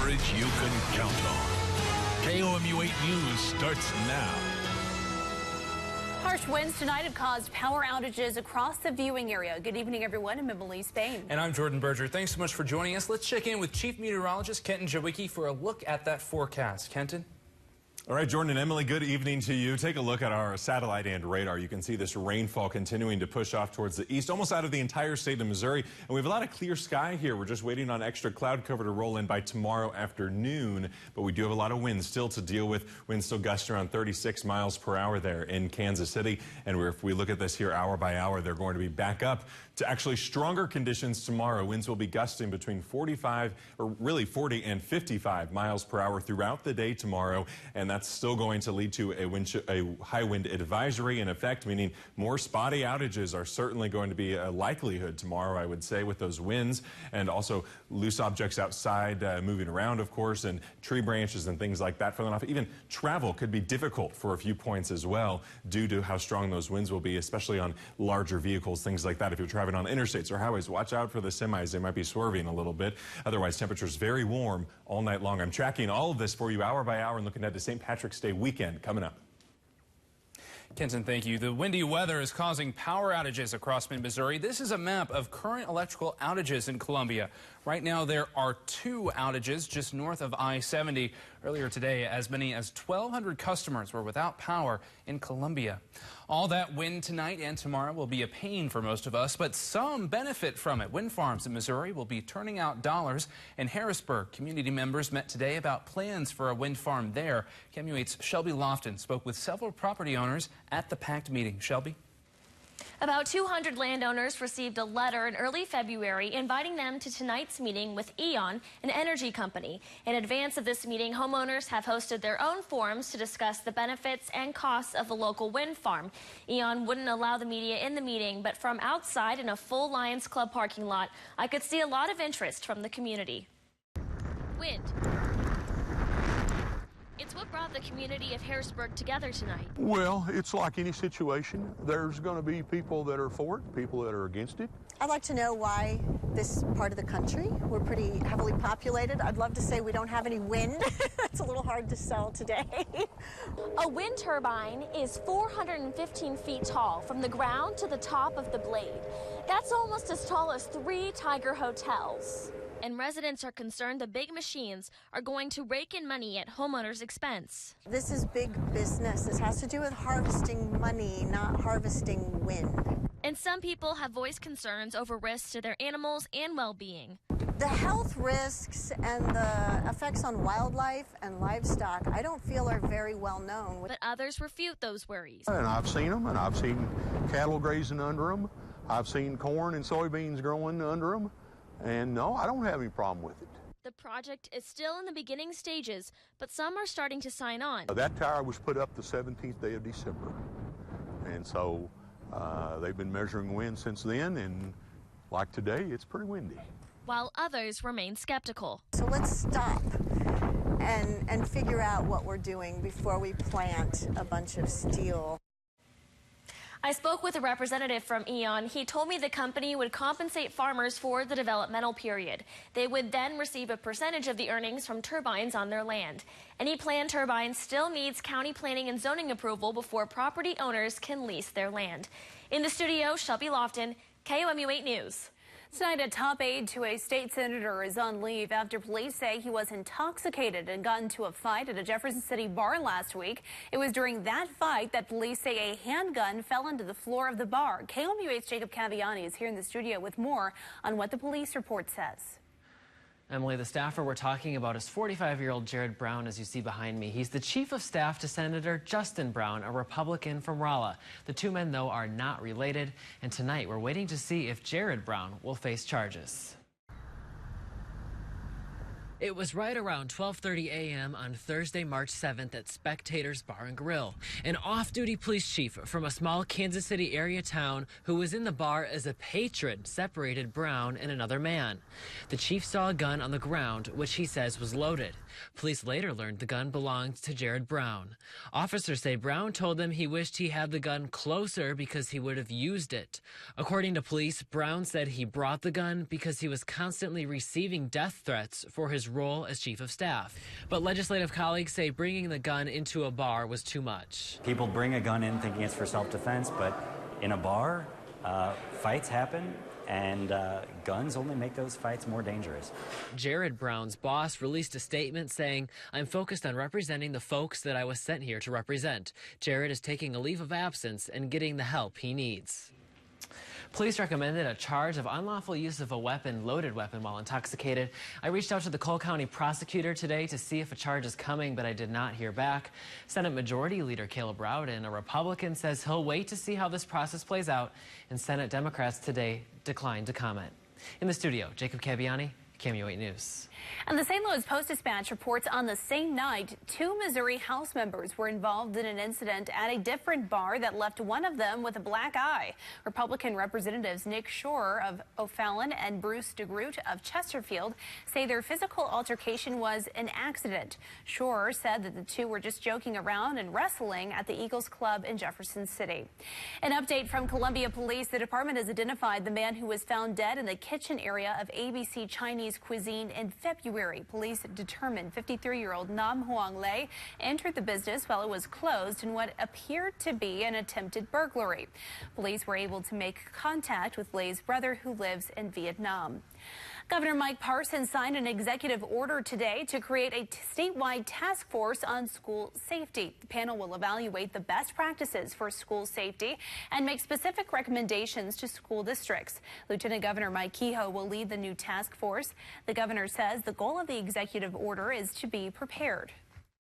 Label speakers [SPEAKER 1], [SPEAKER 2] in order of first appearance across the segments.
[SPEAKER 1] coverage you can count on. KOMU 8 News starts now.
[SPEAKER 2] Harsh winds tonight have caused power outages across the viewing area. Good evening, everyone. I'm Emily Spain.
[SPEAKER 3] And I'm Jordan Berger. Thanks so much for joining us. Let's check in with Chief Meteorologist Kenton Jawicki for a look at that forecast. Kenton?
[SPEAKER 4] All right, Jordan and Emily, good evening to you. Take a look at our satellite and radar. You can see this rainfall continuing to push off towards the east, almost out of the entire state of Missouri. And we have a lot of clear sky here. We're just waiting on extra cloud cover to roll in by tomorrow afternoon. But we do have a lot of wind still to deal with. Winds still gusting around 36 miles per hour there in Kansas City. And if we look at this here hour by hour, they're going to be back up to actually stronger conditions tomorrow. Winds will be gusting between 40 and 55 miles per hour throughout the day tomorrow. And that's still going to lead to a high wind advisory in effect, meaning more spotty outages are certainly going to be a likelihood tomorrow, I would say, with those winds, and also loose objects outside moving around, of course, and tree branches and things like that falling off. Even travel could be difficult for a few points as well due to how strong those winds will be, especially on larger vehicles, things like that. If you're driving on interstates or highways, watch out for the semis. They might be swerving a little bit. Otherwise, temperatures very warm all night long. I'm tracking all of this for you hour by hour and looking at the St. Patrick's Day weekend coming up.
[SPEAKER 3] Kenton, thank you. The windy weather is causing power outages across mid-Missouri. This is a map of current electrical outages in Columbia. Right now, there are 2 outages just north of I-70. Earlier today, as many as 1,200 customers were without power in Columbia. All that wind tonight and tomorrow will be a pain for most of us, but some benefit from it. Wind farms in Missouri will be turning out dollars. In Harrisburg, community members met today about plans for a wind farm there. KOMU 8's Shelby Lofton spoke with several property owners at the packed meeting. Shelby?
[SPEAKER 5] About 200 landowners received a letter in early February inviting them to tonight's meeting with E.ON, an energy company. In advance of this meeting, homeowners have hosted their own forums to discuss the benefits and costs of the local wind farm. E.ON wouldn't allow the media in the meeting, but from outside in a full Lions Club parking lot, I could see a lot of interest from the community. Wind. It's what brought the community of Harrisburg together tonight.
[SPEAKER 6] Well, it's like any situation. There's going to be people that are for it, people that are against it.
[SPEAKER 7] I'd like to know why this part of the country, we're pretty heavily populated. I'd love to say we don't have any wind. It's a little hard to sell today.
[SPEAKER 5] A wind turbine is 415 feet tall from the ground to the top of the blade. That's almost as tall as 3 Tiger hotels. And residents are concerned the big machines are going to rake in money at homeowners' expense.
[SPEAKER 7] This is big business. This has to do with harvesting money, not harvesting wind.
[SPEAKER 5] And some people have voiced concerns over risks to their animals and well-being.
[SPEAKER 7] The health risks and the effects on wildlife and livestock, I don't feel are very well known.
[SPEAKER 5] But others refute those worries.
[SPEAKER 6] And I've seen them, and I've seen cattle grazing under them. I've seen corn and soybeans growing under them. And no, I don't have any problem with it.
[SPEAKER 5] The project is still in the beginning stages, but some are starting to sign on.
[SPEAKER 6] That tower was put up the 17th day of December. And so they've been measuring wind since then, and like today, it's pretty windy.
[SPEAKER 5] While others remain skeptical.
[SPEAKER 7] So let's stop and figure out what we're doing before we plant a bunch of steel.
[SPEAKER 5] I spoke with a representative from E.ON. He told me the company would compensate farmers for the developmental period. They would then receive a percentage of the earnings from turbines on their land. Any planned turbine still needs county planning and zoning approval before property owners can lease their land. In the studio, Shelby Lofton, KOMU 8 News.
[SPEAKER 2] Tonight, a top aide to a state senator is on leave after police say he was intoxicated and got into a fight at a Jefferson City bar last week. It was during that fight that police say a handgun fell into the floor of the bar. KOMU 8's Jacob Caviani is here in the studio with more on what the police report says.
[SPEAKER 8] Emily, the staffer we're talking about is 45-year-old Jared Brown, as you see behind me. He's the chief of staff to Senator Justin Brown, a Republican from Rolla. The two men, though, are not related, and tonight we're waiting to see if Jared Brown will face charges. It was right around 12:30 a.m. on Thursday, March 7th at Spectators Bar and Grill. An off-duty police chief from a small Kansas City area town who was in the bar as a patron separated Brown and another man. The chief saw a gun on the ground, which he says was loaded. Police later learned the gun belonged to Jared Brown. Officers say Brown told them he wished he had the gun closer because he would have used it. According to police, Brown said he brought the gun because he was constantly receiving death threats for his his role as chief of staff. But legislative colleagues say bringing the gun into a bar was too much.
[SPEAKER 9] People bring a gun in thinking it's for self-defense, but in a bar, fights happen, and guns only make those fights more dangerous.
[SPEAKER 8] Jared Brown's boss released a statement saying, "I'm focused on representing the folks that I was sent here to represent." Jared is taking a leave of absence and getting the help he needs. Police recommended a charge of unlawful use of a loaded weapon while intoxicated. I reached out to the Cole County prosecutor today to see if a charge is coming, but I did not hear back. Senate Majority Leader Caleb Rowden, a Republican, says he'll wait to see how this process plays out, and Senate Democrats today declined to comment. In the studio, Jacob Cabbiani, KMU 8 News.
[SPEAKER 2] And the St. Louis Post-Dispatch reports on the same night, 2 Missouri House members were involved in an incident at a different bar that left one of them with a black eye. Republican Representatives Nick Shore of O'Fallon and Bruce DeGroot of Chesterfield say their physical altercation was an accident. Shore said that the two were just joking around and wrestling at the Eagles Club in Jefferson City. An update from Columbia Police. The department has identified the man who was found dead in the kitchen area of ABC Chinese Cuisine in February. Police determined 53-year-old Nam Huang Lei entered the business while it was closed in what appeared to be an attempted burglary. Police were able to make contact with Lei's brother, who lives in Vietnam. Governor Mike Parson signed an executive order today to create a statewide task force on school safety. The panel will evaluate the best practices for school safety and make specific recommendations to school districts. Lieutenant Governor Mike Kehoe will lead the new task force. The governor says the goal of the executive order is to be prepared.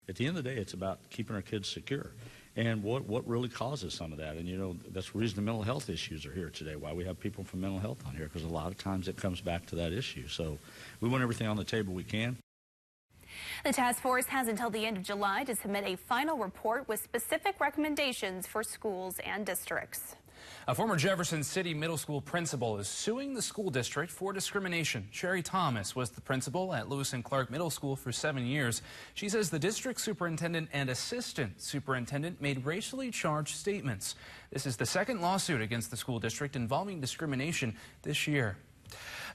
[SPEAKER 10] At the end of the day, it's about keeping our kids secure. And what really causes some of that. And, you know, that's the reason the mental health issues are here today, why we have people from mental health on here, because a lot of times it comes back to that issue. So we want everything on the table we can.
[SPEAKER 2] The task force has until the end of July to submit a final report with specific recommendations for schools and districts.
[SPEAKER 3] A former Jefferson City middle school principal is suing the school district for discrimination. Sherry Thomas was the principal at Lewis and Clark Middle School for 7 years. She says the district superintendent and assistant superintendent made racially charged statements. This is the second lawsuit against the school district involving discrimination this year.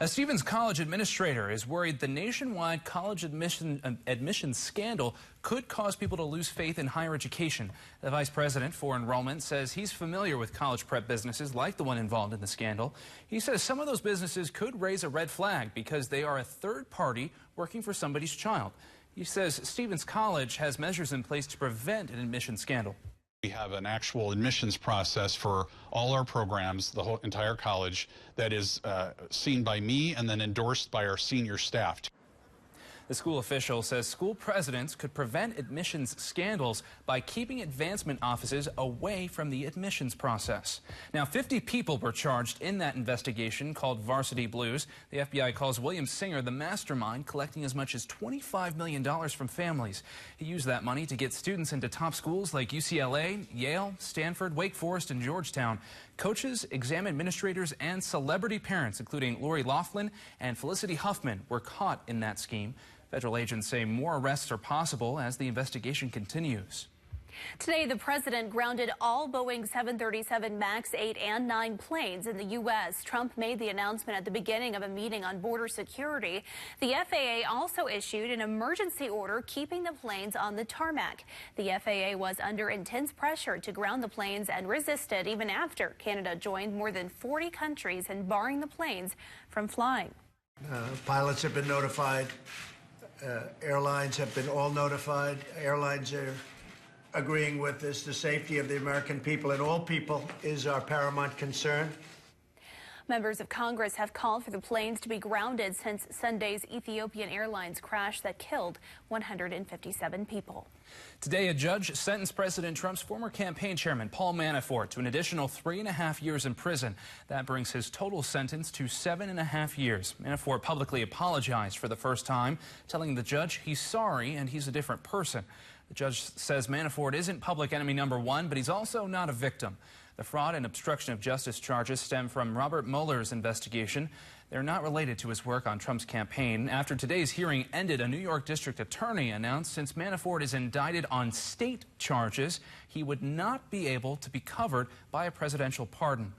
[SPEAKER 3] A Stevens College administrator is worried the nationwide college admission scandal could cause people to lose faith in higher education. The vice president for enrollment says he's familiar with college prep businesses like the one involved in the scandal. He says some of those businesses could raise a red flag because they are a third party working for somebody's child. He says Stevens College has measures in place to prevent an admission scandal.
[SPEAKER 11] We have an actual admissions process for all our programs, the whole entire college, that is seen by me and then endorsed by our senior staff.
[SPEAKER 3] The school official says school presidents could prevent admissions scandals by keeping advancement offices away from the admissions process. Now, 50 people were charged in that investigation called Varsity Blues. The FBI calls William Singer the mastermind, collecting as much as $25 million from families. He used that money to get students into top schools like UCLA, Yale, Stanford, Wake Forest, and Georgetown. Coaches, exam administrators, and celebrity parents, including Lori Loughlin and Felicity Huffman, were caught in that scheme. Federal agents say more arrests are possible as the investigation continues.
[SPEAKER 2] Today, the president grounded all Boeing 737 MAX 8 and 9 planes in the U.S. Trump made the announcement at the beginning of a meeting on border security. The FAA also issued an emergency order keeping the planes on the tarmac. The FAA was under intense pressure to ground the planes and resisted even after Canada joined more than 40 countries in barring the planes from flying.
[SPEAKER 12] Pilots have been notified. Airlines have been all notified. Airlines are agreeing with this. The safety of the American people and all people is our paramount concern.
[SPEAKER 2] Members of Congress have called for the planes to be grounded since Sunday's Ethiopian Airlines crash that killed 157 people.
[SPEAKER 3] Today, a judge sentenced President Trump's former campaign chairman, Paul Manafort, to an additional 3.5 years in prison. That brings his total sentence to 7.5 years. Manafort publicly apologized for the first time, telling the judge he's sorry and he's a different person. The judge says Manafort isn't public enemy number one, but he's also not a victim. The fraud and obstruction of justice charges stem from Robert Mueller's investigation. They're not related to his work on Trump's campaign. After today's hearing ended, a New York district attorney announced since Manafort is indicted on state charges, he would not be able to be covered by a presidential pardon.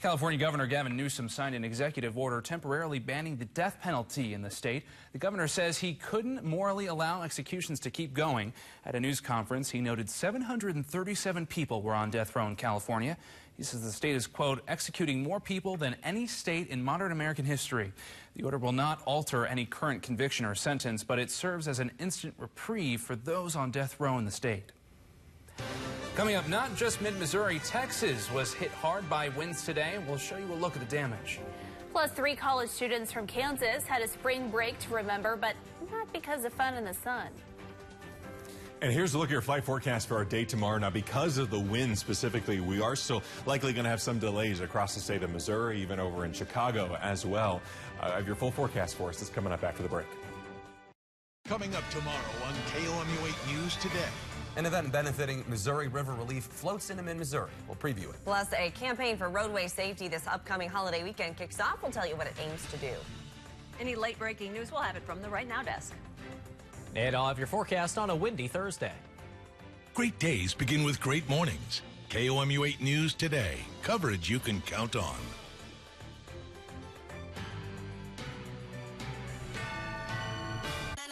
[SPEAKER 3] California Governor Gavin Newsom signed an executive order temporarily banning the death penalty in the state. The governor says he couldn't morally allow executions to keep going. At a news conference, he noted 737 people were on death row in California. He says the state is, quote, executing more people than any state in modern American history. The order will not alter any current conviction or sentence, but it serves as an instant reprieve for those on death row in the state. Coming up, not just mid-Missouri, Texas was hit hard by winds today. We'll show you a look at the damage.
[SPEAKER 2] Plus, 3 college students from Kansas had a spring break to remember, but not because of fun in the sun.
[SPEAKER 4] And here's a look at your flight forecast for our day tomorrow. Now, because of the wind specifically, we are still likely going to have some delays across the state of Missouri, even over in Chicago as well. I have your full forecast for us. This is coming up after the break.
[SPEAKER 1] Coming up tomorrow on KOMU 8 News Today.
[SPEAKER 13] An event benefiting Missouri River Relief floats into mid-Missouri. We'll preview it.
[SPEAKER 14] Plus, a campaign for roadway safety this upcoming holiday weekend kicks off. We'll tell you what it aims to do.
[SPEAKER 15] Any late breaking news, we'll have it from the Right Now desk.
[SPEAKER 16] And I'll have your forecast on a windy Thursday.
[SPEAKER 1] Great days begin with great mornings. KOMU 8 News Today. Coverage you can count on.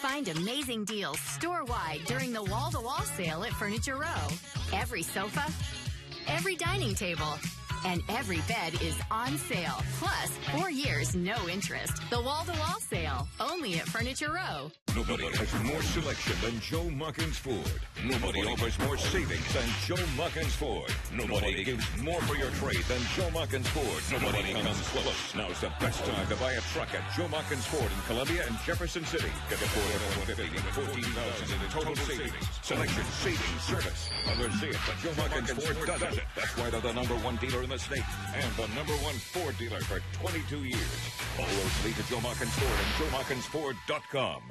[SPEAKER 17] Find amazing deals store-wide during the wall-to-wall sale at Furniture Row. Every sofa, every dining table, and every bed is on sale. Plus, 4 years, no interest. The wall-to-wall sale, only at Furniture Row.
[SPEAKER 18] Nobody has more selection than Joe Muckins Ford. Nobody offers more savings than Joe Muckins Ford. Nobody gives more for your trade than Joe Muckins Ford. Nobody comes close. Now's the best time to buy a truck at Joe Muckins Ford in Columbia and Jefferson City. Get the Ford F-150 to $14,000 in total savings. Selection, savings, service. Others see it, but Joe Muckins Ford does it. That's why they're the #1 dealer in the state and the #1 Ford dealer for 22 years. All roads lead to Joe Muckins Ford and JoeMuckinsFord.com.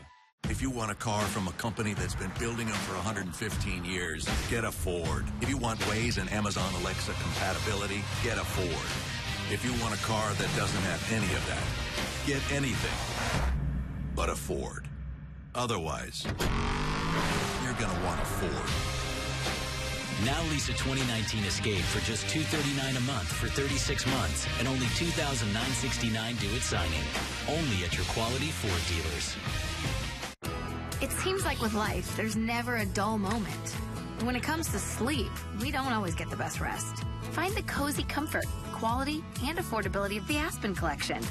[SPEAKER 19] If you want a car from a company that's been building them for 115 years, get a Ford. If you want Waze and Amazon Alexa compatibility, get a Ford. If you want a car that doesn't have any of that, get anything but a Ford. Otherwise, you're going to want a Ford.
[SPEAKER 20] Now lease a 2019 Escape for just $239 a month for 36 months and only $2,969 due at signing. Only at your quality Ford dealers.
[SPEAKER 17] It seems like with life, there's never a dull moment. When it comes to sleep, we don't always get the best rest. Find the cozy comfort, quality, and affordability of the Aspen Collection.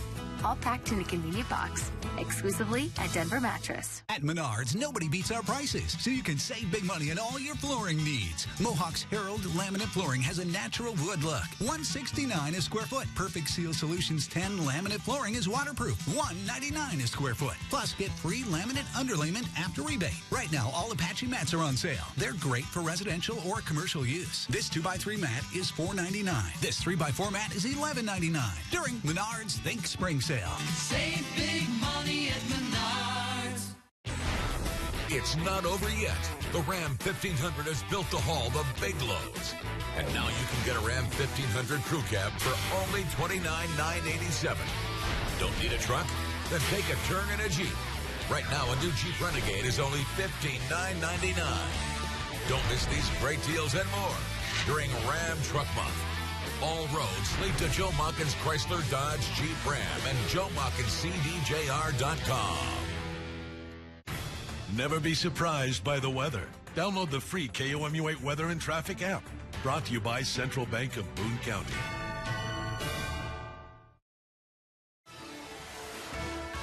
[SPEAKER 17] All packed in a convenient box, exclusively at Denver Mattress.
[SPEAKER 21] At Menards, nobody beats our prices, so you can save big money on all your flooring needs. Mohawk's Herald laminate flooring has a natural wood look. $169 a square foot. Perfect Seal Solutions 10 laminate flooring is waterproof. $199 a square foot. Plus, get free laminate underlayment after rebate. Right now, all Apache mats are on sale. They're great for residential or commercial use. This 2x3 mat is $4.99. This 3x4 mat is $11.99. During Menards Think Spring Sale.
[SPEAKER 22] Save big money at Menards.
[SPEAKER 1] It's not over yet. The Ram 1500 has built to haul the big loads. And now you can get a Ram 1500 crew cab for only $29,987. Don't need a truck? Then take a turn in a Jeep. Right now, a new Jeep Renegade is only $15,999. Don't miss these great deals and more during Ram Truck Month. All roads lead to Joe Muckins Chrysler Dodge Jeep Ram and JoeMuckinsCDJR.com. Never be surprised by the weather. Download the free KOMU 8 Weather and Traffic app. Brought to you by Central Bank of Boone County.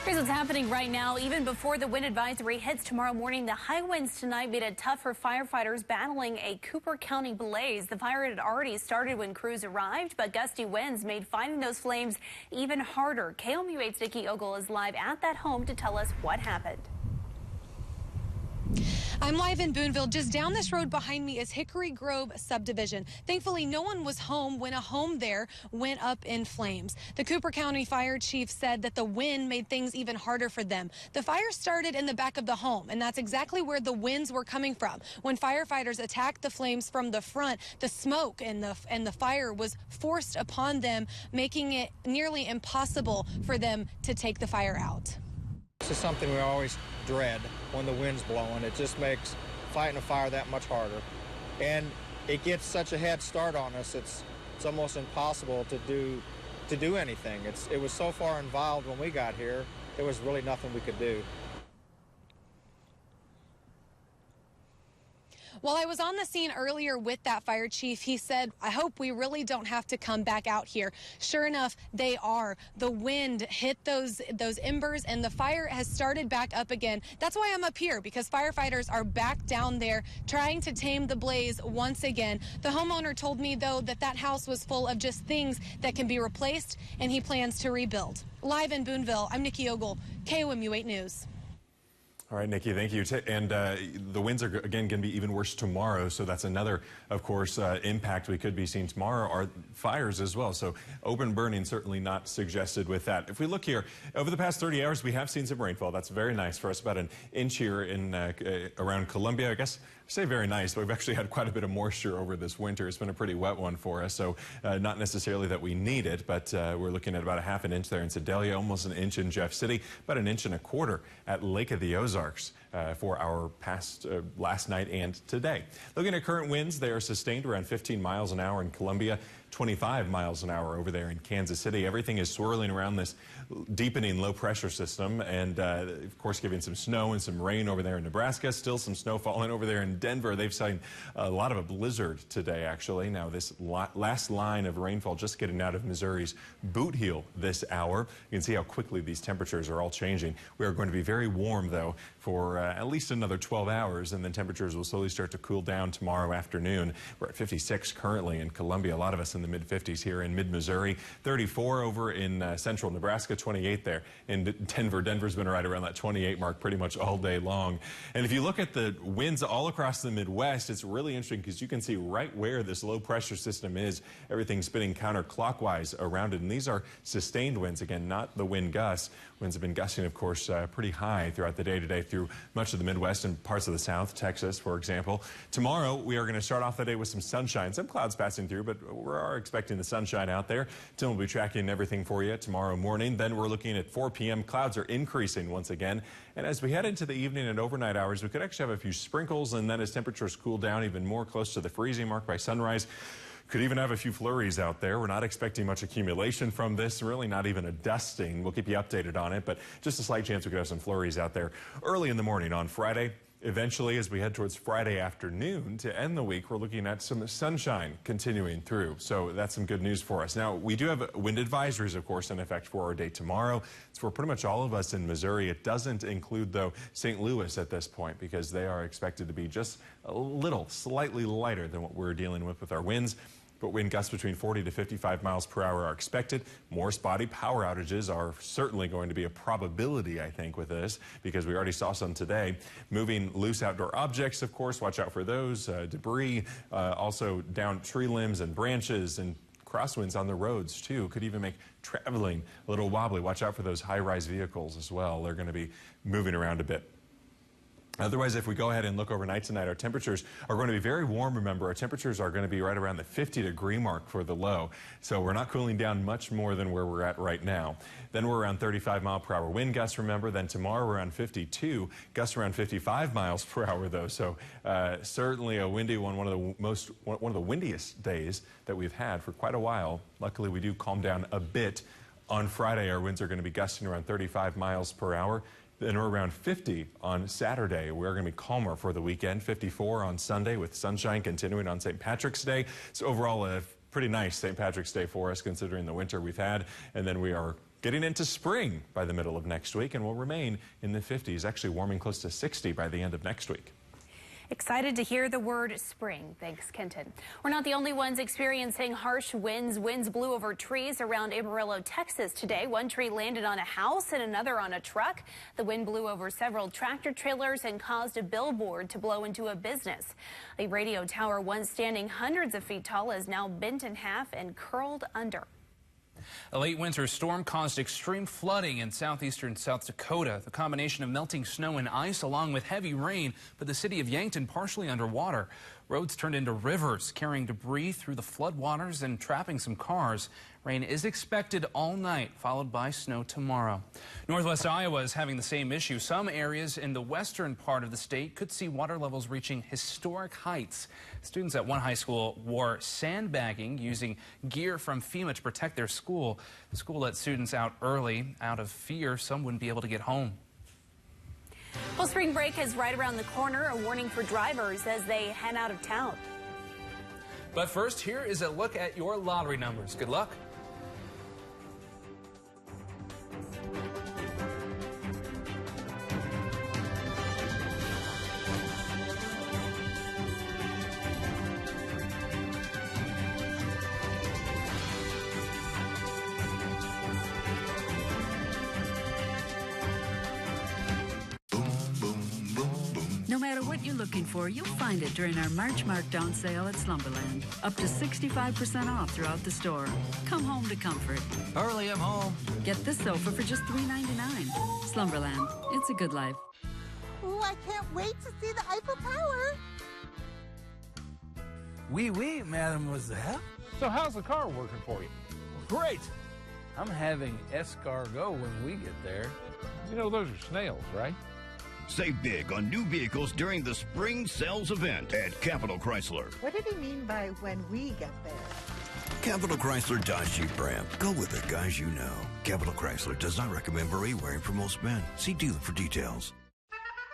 [SPEAKER 2] Here's what's happening right now. Even before the wind advisory hits tomorrow morning, the high winds tonight made it tough for firefighters battling a Cooper County blaze. The fire had already started when crews arrived, but gusty winds made fighting those flames even harder. KOMU 8's Nikki Ogle is live at that home to tell us what happened.
[SPEAKER 23] I'm live in Booneville. Just down this road behind me is Hickory Grove subdivision. Thankfully, no one was home when a home there went up in flames. The Cooper County Fire Chief said that the wind made things even harder for them. The fire started in the back of the home, and that's exactly where the winds were coming from. When firefighters attacked the flames from the front, the smoke and the fire was forced upon them, making it nearly impossible for them to take the fire out.
[SPEAKER 24] This is something we always dread when the wind's blowing. It just makes fighting a fire that much harder. And it gets such a head start on us. it's almost impossible to do anything. It was so far involved when we got here, there was really nothing we could do.
[SPEAKER 23] While I was on the scene earlier with that fire chief, he said, I hope we really don't have to come back out here. Sure enough, they are. The wind hit those embers and the fire has started back up again. That's why I'm up here, because firefighters are back down there trying to tame the blaze once again. The homeowner told me, though, that house was full of just things that can be replaced, and he plans to rebuild. Live in Boonville, I'm Nikki Ogle, KOMU 8 News.
[SPEAKER 4] All right, Nikki, thank you. And the winds are, again, going to be even worse tomorrow. So that's another, of course, impact we could be seeing tomorrow are fires as well. So open burning certainly not suggested with that. If we look here, over the past 30 hours, we have seen some rainfall. That's very nice for us, about an inch here in around Columbia. I guess I say very nice, but we've actually had quite a bit of moisture over this winter. It's been a pretty wet one for us. So not necessarily that we need it, but we're looking at about a half an inch there in Sedalia, almost an inch in Jeff City, about an inch and a quarter at Lake of the Ozarks for our past last night and today. Looking at current winds, they are sustained around 15 miles an hour in Columbia, 25 miles an hour over there in Kansas City. Everything is swirling around this deepening low pressure system and of course giving some snow and some rain over there in Nebraska. Still some snow falling over there in Denver. They've seen a lot of a blizzard today, actually. Now this last line of rainfall just getting out of Missouri's boot heel this hour. You can see how quickly these temperatures are all changing. We are going to be very warm though for at least another 12 hours, and then temperatures will slowly start to cool down tomorrow afternoon. We're at 56 currently in Columbia, a lot of us in the mid-50s here in mid-Missouri, 34 over in central Nebraska, 28 there in Denver. Denver's been right around that 28 mark pretty much all day long. And if you look at the winds all across the Midwest, it's really interesting because you can see right where this low pressure system is, everything's spinning counterclockwise around it. And these are sustained winds, again, not the wind gusts. Winds have been gusting, of course, pretty high throughout the day today through much of the Midwest and parts of the South, Texas, for example. Tomorrow, we are going to start off the day with some sunshine, some clouds passing through, but we are expecting the sunshine out there. Tim will be tracking everything for you tomorrow morning. Then we're looking at 4 p.m. Clouds are increasing once again. And as we head into the evening and overnight hours, we could actually have a few sprinkles, and then as temperatures cool down even more close to the freezing mark by sunrise, could even have a few flurries out there. We're not expecting much accumulation from this, really not even a dusting. We'll keep you updated on it, but just a slight chance we could have some flurries out there early in the morning on Friday. Eventually, as we head towards Friday afternoon to end the week, we're looking at some sunshine continuing through. So that's some good news for us. Now, we do have wind advisories, of course, in effect for our day tomorrow. It's for pretty much all of us in Missouri. It doesn't include, though, St. Louis at this point because they are expected to be just a little, slightly lighter than what we're dealing with our winds. But wind gusts between 40 to 55 miles per hour are expected. More spotty power outages are certainly going to be a probability, I think, with this, because we already saw some today. Moving loose outdoor objects, of course, watch out for those. Debris, also down tree limbs and branches, and crosswinds on the roads, too. Could even make traveling a little wobbly. Watch out for those high-rise vehicles as well. They're going to be moving around a bit. Otherwise, if we go ahead and look overnight tonight, our temperatures are going to be very warm. Remember, our temperatures are going to be right around the 50-degree mark for the low. So we're not cooling down much more than where we're at right now. Then we're around 35-mile-per-hour wind gusts, remember. Then tomorrow we're around 52, gusts around 55 miles per hour, though. So certainly a windy one, one of the windiest days that we've had for quite a while. Luckily, we do calm down a bit. On Friday, our winds are going to be gusting around 35 miles per hour. Then we're around 50 on Saturday. We're going to be calmer for the weekend. 54 on Sunday with sunshine continuing on St. Patrick's Day. So overall, a pretty nice St. Patrick's Day for us considering the winter we've had. And then we are getting into spring by the middle of next week and will remain in the 50s, actually warming close to 60 by the end of next week.
[SPEAKER 2] Excited to hear the word spring. Thanks, Kenton. We're not the only ones experiencing harsh winds. Winds blew over trees around Amarillo, Texas today. One tree landed on a house and another on a truck. The wind blew over several tractor trailers and caused a billboard to blow into a business. A radio tower once standing hundreds of feet tall is now bent in half and curled under.
[SPEAKER 3] A late winter storm caused extreme flooding in southeastern South Dakota. The combination of melting snow and ice along with heavy rain put the city of Yankton partially underwater. Roads turned into rivers, carrying debris through the floodwaters and trapping some cars. Rain is expected all night, followed by snow tomorrow. Northwest Iowa is having the same issue. Some areas in the western part of the state could see water levels reaching historic heights. Students at one high school wore sandbagging, using gear from FEMA to protect their school. The school let students out early out of fear some wouldn't be able to get home.
[SPEAKER 2] Well, spring break is right around the corner, a warning for drivers as they head out of town.
[SPEAKER 3] But first, here is a look at your lottery numbers. Good luck.
[SPEAKER 5] No matter what you're looking for, you'll find it during our March Markdown sale at Slumberland. Up to 65% off throughout the store. Come home to comfort.
[SPEAKER 6] Early, I'm home.
[SPEAKER 5] Get this sofa for just $3.99. Slumberland. It's a good life.
[SPEAKER 7] Oh, I can't wait to see the Eiffel Tower.
[SPEAKER 6] Oui, mademoiselle.
[SPEAKER 9] So how's the car working for you?
[SPEAKER 6] Great. I'm having escargot when we get there.
[SPEAKER 9] You know those are snails, right?
[SPEAKER 25] Save big on new vehicles during the spring sales event at Capital Chrysler.
[SPEAKER 7] What did he mean by when we get there?
[SPEAKER 26] Capital Chrysler Dodge Jeep Ram. Go with the guys you know. Capital Chrysler does not recommend beret wearing for most men. See dealer for details.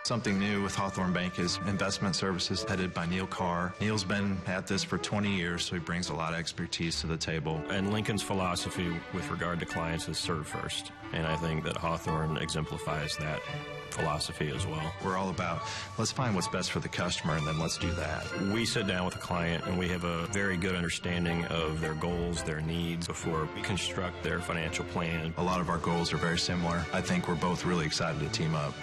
[SPEAKER 27] Something new with Hawthorne Bank is investment services headed by Neil Carr. Neil's been at this for 20 years, so he brings a lot of expertise to the table.
[SPEAKER 28] And Lincoln's philosophy with regard to clients is serve first. And I think that Hawthorne exemplifies that philosophy as well.
[SPEAKER 27] We're all about, let's find what's best for the customer, and then let's do that.
[SPEAKER 28] We sit down with a client, and we have a very good understanding of their goals, their needs, before we construct their financial plan.
[SPEAKER 27] A lot of our goals are very similar. I think we're both really excited to team up.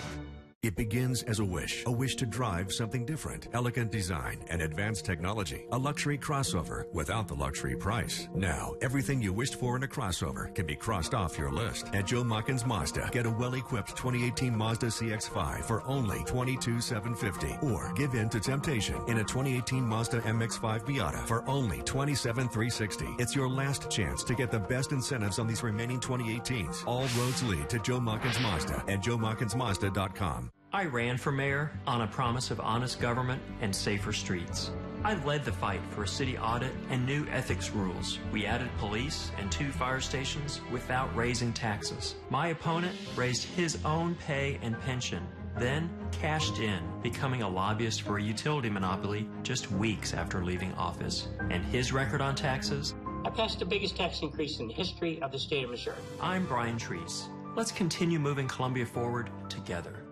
[SPEAKER 29] It begins as a wish to drive something different. Elegant design and advanced technology. A luxury crossover without the luxury price. Now, everything you wished for in a crossover can be crossed off your list. At Joe Muckins Mazda, get a well-equipped 2018 Mazda CX-5 for only $22,750. Or give in to temptation in a 2018 Mazda MX-5 Miata for only $27,360. It's your last chance to get the best incentives on these remaining 2018s. All roads lead to Joe Muckins Mazda at JoeMuckinsMazda.com.
[SPEAKER 30] I ran for mayor on a promise of honest government and safer streets. I led the fight for a city audit and new ethics rules. We added police and 2 fire stations without raising taxes. My opponent raised his own pay and pension, then cashed in, becoming a lobbyist for a utility monopoly just weeks after leaving office. And his record on taxes?
[SPEAKER 31] I passed the biggest tax increase in the history of the state of Missouri.
[SPEAKER 30] I'm Brian Treese. Let's continue moving Columbia forward together.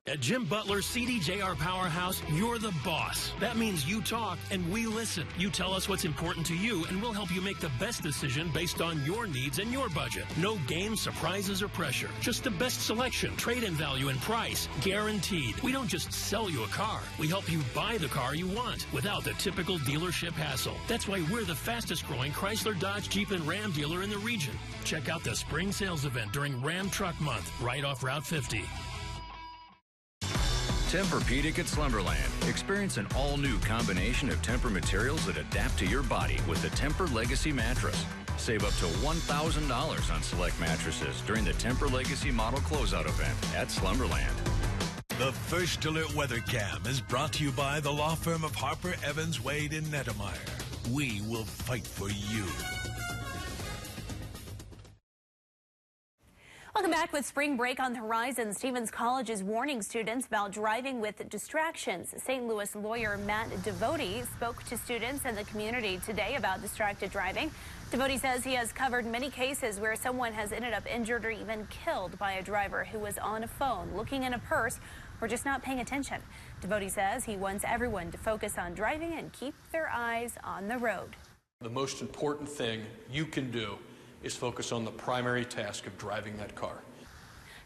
[SPEAKER 32] At Jim Butler CDJR Powerhouse, you're the boss. That means you talk and we listen. You tell us what's important to you and we'll help you make the best decision based on your needs and your budget. No games, surprises, or pressure. Just the best selection, trade-in value, and price. Guaranteed. We don't just sell you a car. We help you buy the car you want without the typical dealership hassle. That's why we're the fastest growing Chrysler, Dodge, Jeep, and Ram dealer in the region. Check out the spring sales event during Ram Truck Month, right off Route 50.
[SPEAKER 33] Tempur-Pedic at Slumberland. Experience an all-new combination of Tempur materials that adapt to your body with the Tempur Legacy mattress. Save up to $1,000 on select mattresses during the Tempur Legacy model closeout event at Slumberland.
[SPEAKER 34] The First Alert Weather Cam is brought to you by the law firm of Harper, Evans, Wade, and Nettemeyer. We will fight for you.
[SPEAKER 2] Welcome back. With spring break on the horizon, Stevens College is warning students about driving with distractions. St. Louis lawyer Matt Devote spoke to students and the community today about distracted driving. Devote says he has covered many cases where someone has ended up injured or even killed by a driver who was on a phone, looking in a purse, or just not paying attention. Devote says he wants everyone to focus on driving and keep their eyes on the road.
[SPEAKER 35] The most important thing you can do is focus on the primary task of driving that car.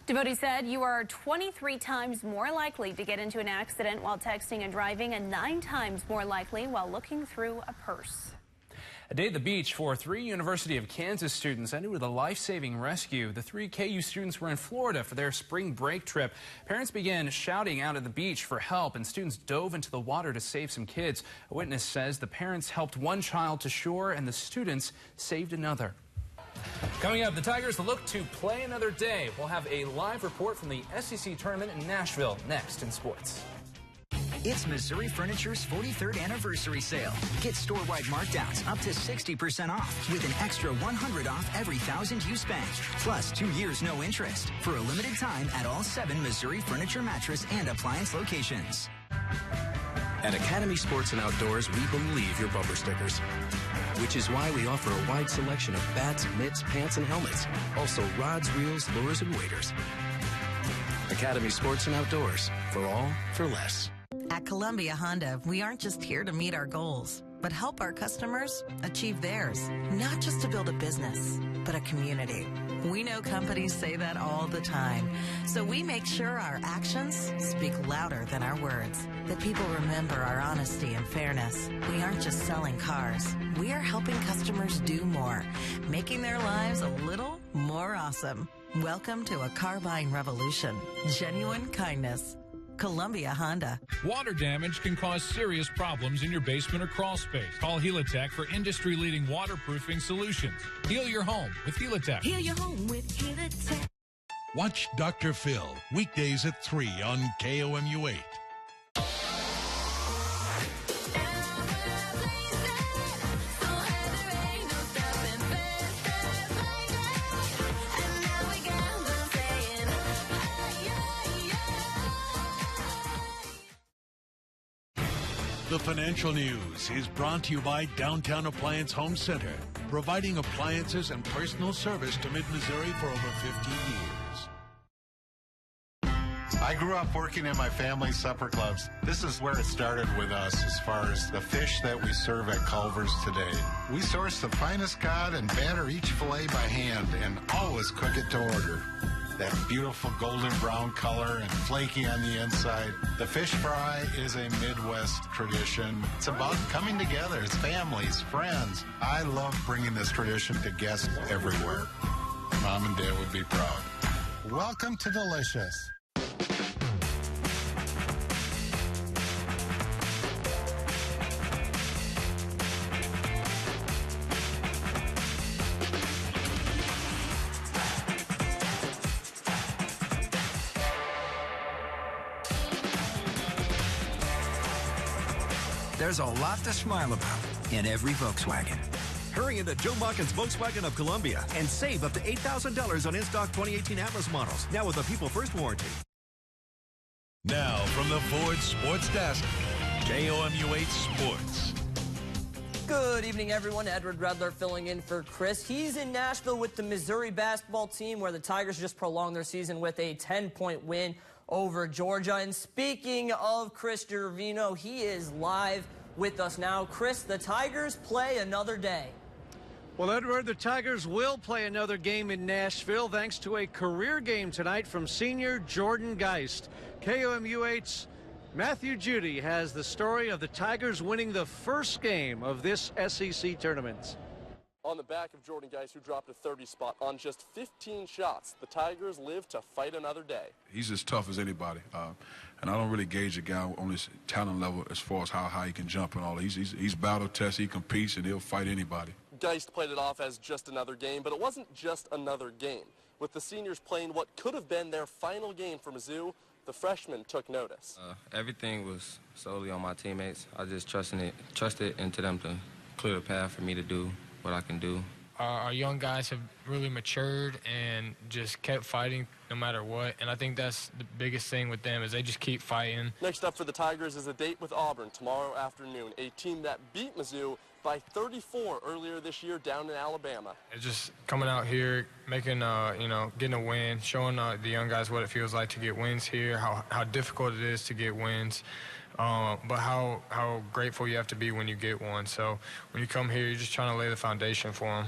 [SPEAKER 2] Devote said you are 23 times more likely to get into an accident while texting and driving, and 9 times more likely while looking through a purse.
[SPEAKER 3] A day at the beach for 3 University of Kansas students ended with a life-saving rescue. The 3 KU students were in Florida for their spring break trip. Parents began shouting out at the beach for help, and students dove into the water to save some kids. A witness says the parents helped one child to shore and the students saved another. Coming up, the Tigers look to play another day. We'll have a live report from the SEC tournament in Nashville next in sports.
[SPEAKER 1] It's Missouri Furniture's 43rd anniversary sale. Get store-wide markdowns up to 60% off with an extra $100 off every $1,000 you spend. Plus 2 years no interest for a limited time at all 7 Missouri Furniture mattress and appliance locations.
[SPEAKER 8] At Academy Sports and Outdoors, we believe your bumper stickers, which is why we offer a wide selection of bats, mitts, pants, and helmets. Also rods, reels, lures, and waders. Academy Sports and Outdoors, for all, for less.
[SPEAKER 10] At Columbia Honda, we aren't just here to meet our goals, but help our customers achieve theirs. Not just to build a business, but a community. We know companies say that all the time, so we make sure our actions speak louder than our words, that people remember our honesty and fairness. We aren't just selling cars. We are helping customers do more, making their lives a little more awesome. Welcome to a car buying revolution. Genuine kindness. Columbia Honda.
[SPEAKER 9] Water damage can cause serious problems in your basement or crawl space. Call Helitech for industry-leading waterproofing solutions. Heal your home with Helitech.
[SPEAKER 10] Heal your home with Helitech.
[SPEAKER 34] Watch Dr. Phil weekdays at 3 on KOMU 8. The financial news is brought to you by Downtown Appliance Home Center, providing appliances and personal service to Mid-Missouri for over 50 years.
[SPEAKER 11] I grew up working in my family's supper clubs. This is where it started with us as far as the fish that we serve at Culver's today. We source the finest cod and batter each fillet by hand and always cook it to order. That beautiful golden brown color and flaky on the inside. The fish fry is a Midwest tradition. It's about coming together. It's families, friends. I love bringing this tradition to guests everywhere. Mom and Dad would be proud. Welcome to Delicious.
[SPEAKER 12] There's a lot to smile about in every Volkswagen.
[SPEAKER 29] Hurry into Joe Mockin's Volkswagen of Columbia and save up to $8,000 on in-stock 2018 Atlas models, now with a People First warranty.
[SPEAKER 34] Now from the Ford Sports Desk, KOMU 8 Sports.
[SPEAKER 13] Good evening, everyone. Edward Redler filling in for Chris. He's in Nashville with the Missouri basketball team, where the Tigers just prolonged their season with a 10-point win over Georgia. And speaking of Chris Gervino, he is live with us now. Chris, the Tigers play another day.
[SPEAKER 14] Well, Edward, the Tigers will play another game in Nashville thanks to a career game tonight from senior Jordan Geist. KOMU 8's Matthew Judy has the story of the Tigers winning the first game of this SEC tournament.
[SPEAKER 15] On the back of Jordan Geist, who dropped a 30 spot on just 15 shots, the Tigers live to fight another day.
[SPEAKER 16] He's as tough as anybody, and I don't really gauge a guy on his talent level as far as how high he can jump and all. He's battle tested, he competes, and he'll fight anybody.
[SPEAKER 15] Geist played it off as just another game, but it wasn't just another game. With the seniors playing what could have been their final game for Mizzou, the freshmen took notice.
[SPEAKER 17] Everything was solely on my teammates. I just trusted into them to clear the path for me to do what I can do.
[SPEAKER 18] Our young guys have really matured and just kept fighting no matter what, and I think that's the biggest thing with them is they just keep fighting.
[SPEAKER 15] Next up for the Tigers is a date with Auburn tomorrow afternoon, a team that beat Mizzou by 34 earlier this year down in Alabama.
[SPEAKER 18] It's just coming out here, making, getting a win, showing the young guys what it feels like to get wins here, how difficult it is to get wins. But how grateful you have to be when you get one. So when you come here, you're just trying to lay the foundation for them.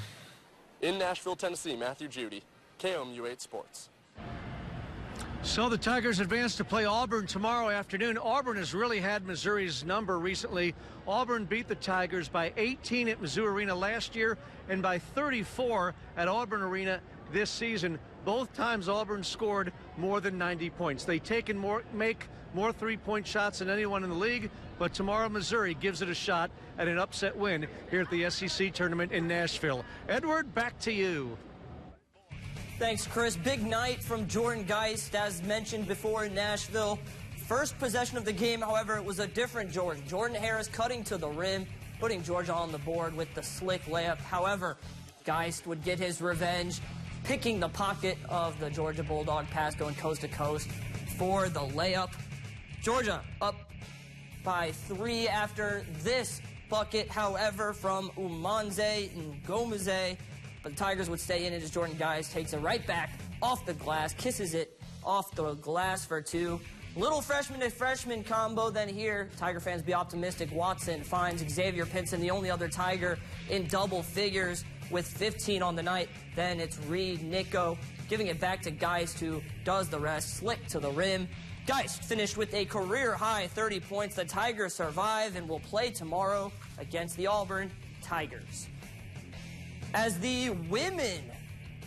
[SPEAKER 15] In Nashville, Tennessee, Matthew Judy, KOMU 8 Sports.
[SPEAKER 14] So the Tigers advance to play Auburn tomorrow afternoon. Auburn has really had Missouri's number recently. Auburn beat the Tigers by 18 at Mizzou Arena last year and by 34 at Auburn Arena this season. Both times Auburn scored more than 90 points. They make more three-point shots than anyone in the league, but tomorrow Missouri gives it a shot at an upset win here at the SEC tournament in Nashville. Edward, back to you.
[SPEAKER 13] Thanks, Chris. Big night from Jordan Geist, as mentioned before, in Nashville. First possession of the game, however, it was a different Georgia. Jordan Harris cutting to the rim, putting Georgia on the board with the slick layup. However, Geist would get his revenge, picking the pocket of the Georgia Bulldog pass, going coast to coast for the layup. Georgia up by 3 after this bucket, however, from Umanze Ngomeze. But the Tigers would stay in it as Jordan Geist takes it right back off the glass, kisses it off the glass for 2. Little freshman to freshman combo then here. Tiger fans be optimistic. Watson finds Xavier Pinson, the only other Tiger in double figures with 15 on the night. Then it's Reed Nico giving it back to Geist, who does the rest. Slick to the rim. Geist finished with a career-high 30 points. The Tigers survive and will play tomorrow against the Auburn Tigers. As the women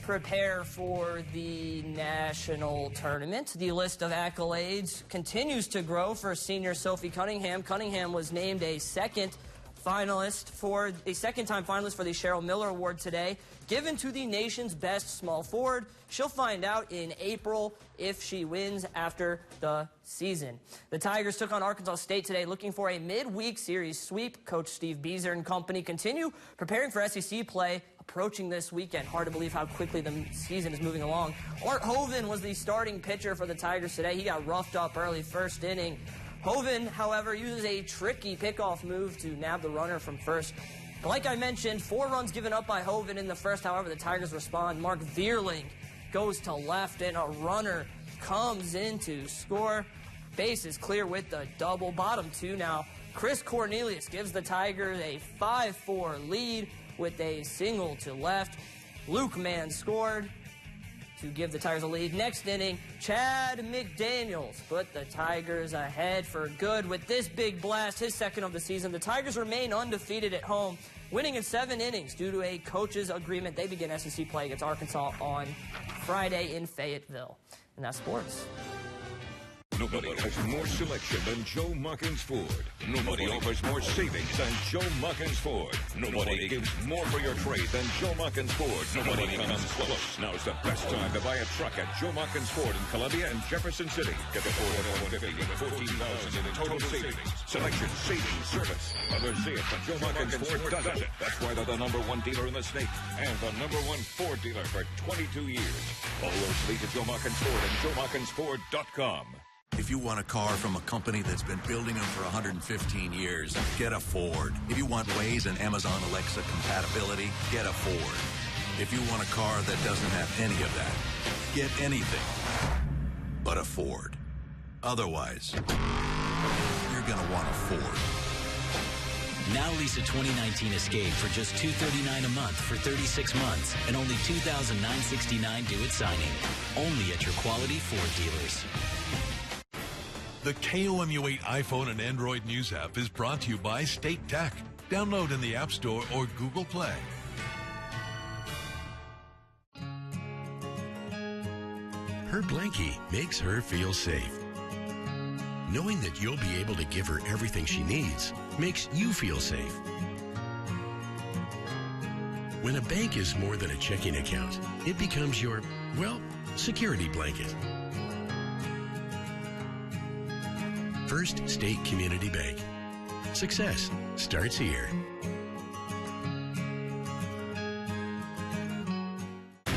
[SPEAKER 13] prepare for the national tournament, the list of accolades continues to grow for senior Sophie Cunningham. Cunningham was named a second-time finalist for the Cheryl Miller Award today, given to the nation's best small forward. She'll find out in April if she wins after the season. The Tigers took on Arkansas State today, looking for a midweek series sweep. Coach Steve Beazer and company continue preparing for SEC play approaching this weekend. Hard to believe how quickly the season is moving along. Art Hoven was the starting pitcher for the Tigers today. He got roughed up early first inning. Hoven, however, uses a tricky pickoff move to nab the runner from first. Like I mentioned, 4 runs given up by Hoven in the first. However, the Tigers respond. Mark Vierling goes to left, and a runner comes in to score. Base is clear with the double. Bottom 2 now. Chris Cornelius gives the Tigers a 5-4 lead with a single to left. Luke Mann scored to give the Tigers a lead. Next inning, Chad McDaniels put the Tigers ahead for good with this big blast, his second of the season. The Tigers remain undefeated at home, winning in 7 innings due to a coach's agreement. They begin SEC play against Arkansas on Friday in Fayetteville. And that's sports.
[SPEAKER 4] Nobody has more selection than Joe Muckins Ford. Nobody offers more savings than Joe Muckins Ford. Nobody gives more for your trade than Joe Muckins Ford. Nobody comes close. Now's the best time to buy a truck at Joe Muckins Ford in Columbia and Jefferson City. Get the Ford F-150 with $14,000 in total savings. Selection, savings, service. Others see it, but Joe Muckins Ford doesn't. That's why they're the #1 dealer in the state and the #1 Ford dealer for 22 years. All roads lead to Joe Muckins Ford and JoeMuckinsFord.com.
[SPEAKER 5] If you want a car from a company that's been building them for 115 years, get a Ford. If you want Waze and Amazon Alexa compatibility, get a Ford. If you want a car that doesn't have any of that, get anything but a Ford. Otherwise, you're going to want a Ford.
[SPEAKER 6] Now lease a 2019 Escape for just $239 a month for 36 months and only $2,969 due at signing. Only at your quality Ford dealers.
[SPEAKER 34] The KOMU8 iPhone and Android News app is brought to you by State Tech. Download in the App Store or Google Play.
[SPEAKER 7] Her blankie makes her feel safe. Knowing that you'll be able to give her everything she needs makes you feel safe. When a bank is more than a checking account, it becomes your, well, security blanket. First State Community Bank. Success starts here.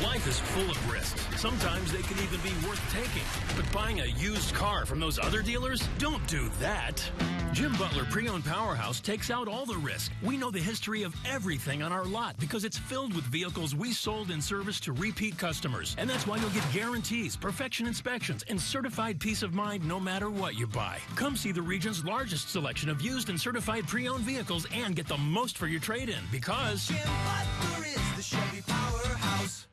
[SPEAKER 32] Life is full of risks. Sometimes they can even be worth taking. But buying a used car from those other dealers? Don't do that. Jim Butler Pre-Owned Powerhouse takes out all the risk. We know the history of everything on our lot because it's filled with vehicles we sold and serviced to repeat customers. And that's why you'll get guarantees, perfection inspections, and certified peace of mind no matter what you buy. Come see the region's largest selection of used and certified pre-owned vehicles and get the most for your trade-in because Jim Butler is the Chevy Powerhouse.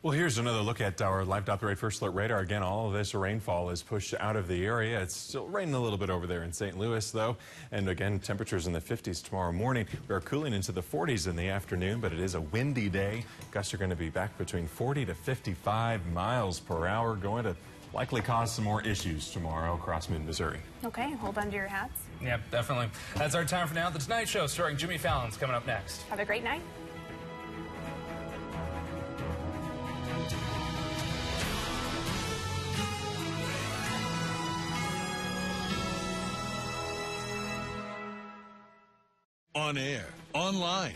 [SPEAKER 2] Well, here's another look at our live Doppler First Alert radar. Again, all of this rainfall is pushed out of the area. It's still raining a little bit over there in St. Louis, though. And again, temperatures in the 50s tomorrow morning. We are cooling into the 40s in the afternoon, but it is a windy day. Gusts are going to be back between 40 to 55 miles per hour, going to likely cause some more issues tomorrow across mid-Missouri.
[SPEAKER 19] Okay, hold on to your hats.
[SPEAKER 3] Yeah, definitely. That's our time for now. The Tonight Show starring Jimmy Fallon's coming up next.
[SPEAKER 19] Have a great night.
[SPEAKER 34] On air, online,